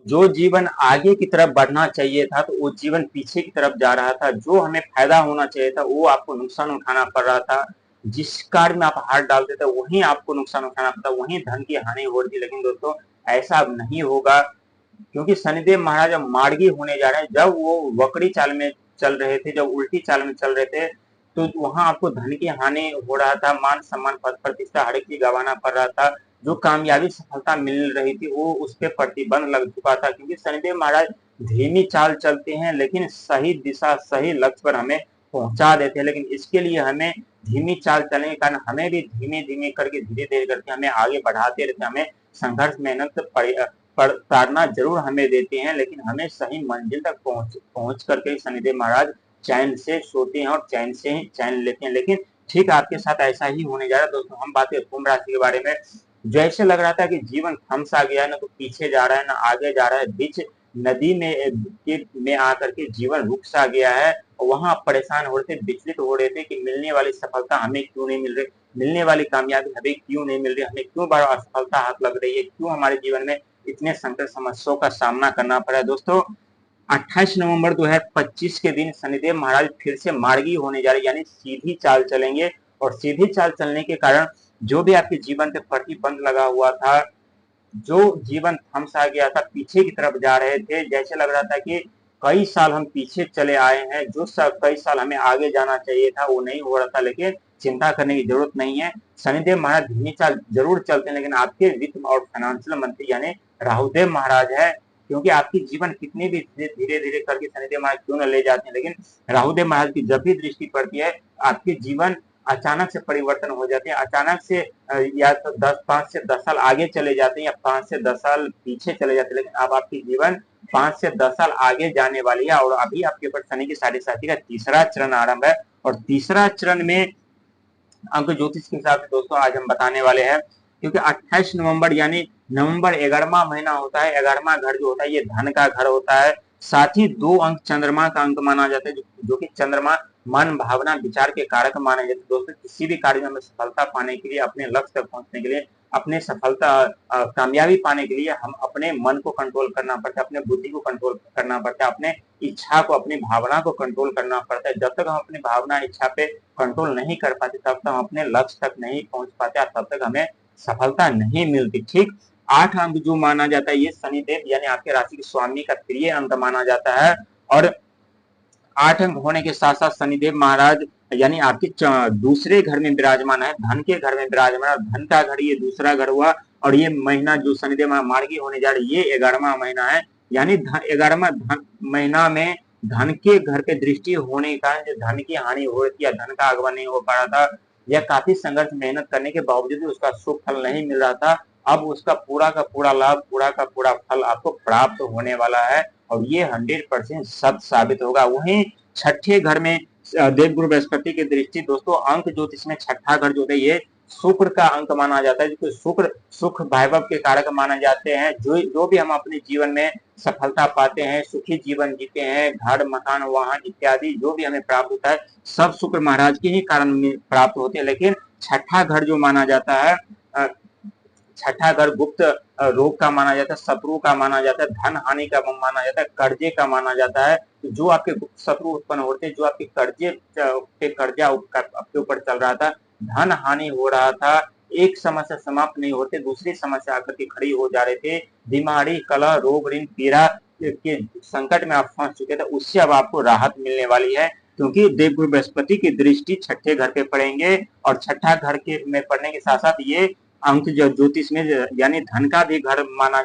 जो जीवन आगे की तरफ बढ़ना चाहिए था तो वो जीवन पीछे की तरफ जा रहा था। जो हमें फायदा होना चाहिए था वो आपको नुकसान उठाना पड़ रहा था। जिस कार्य में आप हाथ डालते थे वहीं आपको नुकसान उठाना पड़ता, वहीं धन की हानि हो रही थी। लेकिन दोस्तों ऐसा अब नहीं होगा, क्योंकि शनिदेव महाराज अब मार्गी होने जा रहे हैं। जब वो वक्री चाल में चल रहे थे, जब उल्टी चाल में चल रहे थे, तो वहां आपको धन की हानि हो रहा था, मान सम्मान पद प्रतिष्ठा हर एक चीज गंवाना पड़ रहा था। जो कामयाबी सफलता मिल रही थी वो उस पर प्रतिबंध लग चुका था, क्योंकि शनिदेव महाराज धीमी चाल चलते हैं लेकिन सही दिशा सही लक्ष्य पर हमें पहुंचा देते हैं। लेकिन इसके लिए हमें धीमी चाल चलने के कारण हमें भी धीमे धीमे करके धीरे धीरे करके हमें आगे बढ़ाते रहते, हमें संघर्ष मेहनत ताड़ना जरूर हमें देते हैं, लेकिन हमें सही मंजिल तक पहुंच करके शनिदेव महाराज चैन से सोते हैं और चैन से ही चैन लेते हैं। लेकिन ठीक आपके साथ ऐसा ही होने जा रहा है दोस्तों। हम बात करें कुंभ राशि के बारे में। जैसे लग रहा था कि जीवन थम सा गया है, ना तो पीछे जा रहा है ना आगे जा रहा है, बीच नदी में आकर के जीवन रुक सा गया है। वहां आप परेशान हो रहे थे, विचलित हो रहे थे कि मिलने वाली सफलता हमें क्यों नहीं मिल रही, मिलने वाली कामयाबी हमें क्यों नहीं मिल रही, हमें क्यों बार असफलता हाथ लग रही है, क्यों हमारे जीवन में इतने संकट समस्याओं का सामना करना पड़ा है। दोस्तों 28 नवंबर 2025 के दिन शनिदेव महाराज फिर से मार्गी होने जा रहे, यानी सीधी चाल चलेंगे। और सीधी चाल चलने के कारण जो भी आपके जीवन पे प्रतिबंध लगा हुआ था, जो जीवन थम सा गया था, पीछे की तरफ जा रहे थे, जैसे लग रहा था कि कई साल हम पीछे चले आए हैं, जो कई साल हमें आगे जाना चाहिए था वो नहीं हो रहा था। लेकिन चिंता करने की जरूरत नहीं है। शनिदेव महाराज धीमी चाल जरूर चलते हैं, लेकिन आपके वित्त और फाइनेंशियल मंत्री यानी राहुदेव महाराज है, क्योंकि आपकी जीवन कितनी भी धीरे धीरे करके शनिदेव महाराज क्यों न ले जाते हैं, लेकिन राहुदेव महाराज की जब भी दृष्टि पड़ती है आपके जीवन अचानक से परिवर्तन हो जाते हैं। अचानक से या तो 5 से 10 साल आगे चले जाते हैं या 5 से 10 साल पीछे चले जाते हैं, लेकिन अब आपकी जीवन 5 से 10 साल आगे जाने वाली है। और अभी आपके ऊपर शनि की साढ़े साथी का तीसरा चरण आरंभ है, और तीसरा चरण में अंक ज्योतिष के हिसाब से दोस्तों आज हम बताने वाले हैं, क्योंकि 28 नवंबर यानी नवंबर 11वां महीना होता है। 11वां घर जो होता है ये धन का घर होता है। साथ ही 2 अंक चंद्रमा का अंक माना जाता है, जो कि चंद्रमा मन भावना विचार के कारक माने जाते हैं। दोस्तों किसी भी कार्य में हमें सफलता पाने के लिए, अपने लक्ष्य तक पहुंचने के लिए, अपने सफलता कामयाबी पाने के लिए हम अपने मन को कंट्रोल करना पड़ता है, अपने बुद्धि को कंट्रोल करना पड़ता है, अपने इच्छा को अपनी भावना को कंट्रोल करना पड़ता है। जब तक हम अपनी भावना इच्छा पे कंट्रोल नहीं कर पाते तब तक हम अपने लक्ष्य तक नहीं पहुंच पाते, तब तक हमें सफलता नहीं मिलती। ठीक 8 अंक जो माना जाता है ये शनिदेव यानी आपके राशि के स्वामी का प्रिय अंक माना जाता है। और 8 अंक होने के साथ साथ शनिदेव महाराज यानी आपके दूसरे घर में विराजमान है, धन के घर में विराजमान है। धन का घर ये दूसरा घर हुआ, और ये महीना जो शनिदेव मार्गी होने जा रही है ये 11वां महीना है, यानी 11वां महीना में धन के घर पे दृष्टि होने के कारण जो धन की हानि हो रही थी या धन का आगमन नहीं हो पा रहा था, या काफी संघर्ष मेहनत करने के बावजूद भी उसका शुभ फल नहीं मिल रहा था, अब उसका पूरा का पूरा लाभ, पूरा का पूरा फल आपको प्राप्त होने वाला है, और ये 100% सत्य साबित होगा। वहीं छठे घर में देवगुरु बृहस्पति की दृष्टि, दोस्तों अंक ज्योतिष में छठा घर जो है ये शुक्र का अंक माना जाता है, जिसको शुक्र सुख वैभव के कारक माने जाते हैं। जो भी हम अपने जीवन में सफलता पाते हैं, सुखी जीवन जीते हैं, घर मकान वाहन इत्यादि जो भी हमें प्राप्त होता है सब शुक्र महाराज के ही कारण प्राप्त होते हैं। लेकिन छठा घर जो माना जाता है, छठा घर गुप्त रोग का माना जाता है, शत्रु का माना जाता है, धन हानि का माना जाता है, कर्जे का माना जाता है। तो जो आपके गुप्त शत्रु उत्पन्न होते हैं, जो आपके कर्जे पे कर्जा आपके ऊपर चल रहा था, धन हानि हो रहा था, एक समस्या समाप्त नहीं होते दूसरी समस्या आकर के खड़ी हो जा रहे थे, बीमारी कलह रोग ऋण पीड़ा के संकट में आप फंस चुके थे, उससे अब आपको राहत मिलने वाली है, क्योंकि देवगुरु बृहस्पति की दृष्टि छठे घर पे पड़ेंगे। और छठा घर के में पड़ने के साथ साथ ये अंक ज्योतिष में यानी धन का भी घर माना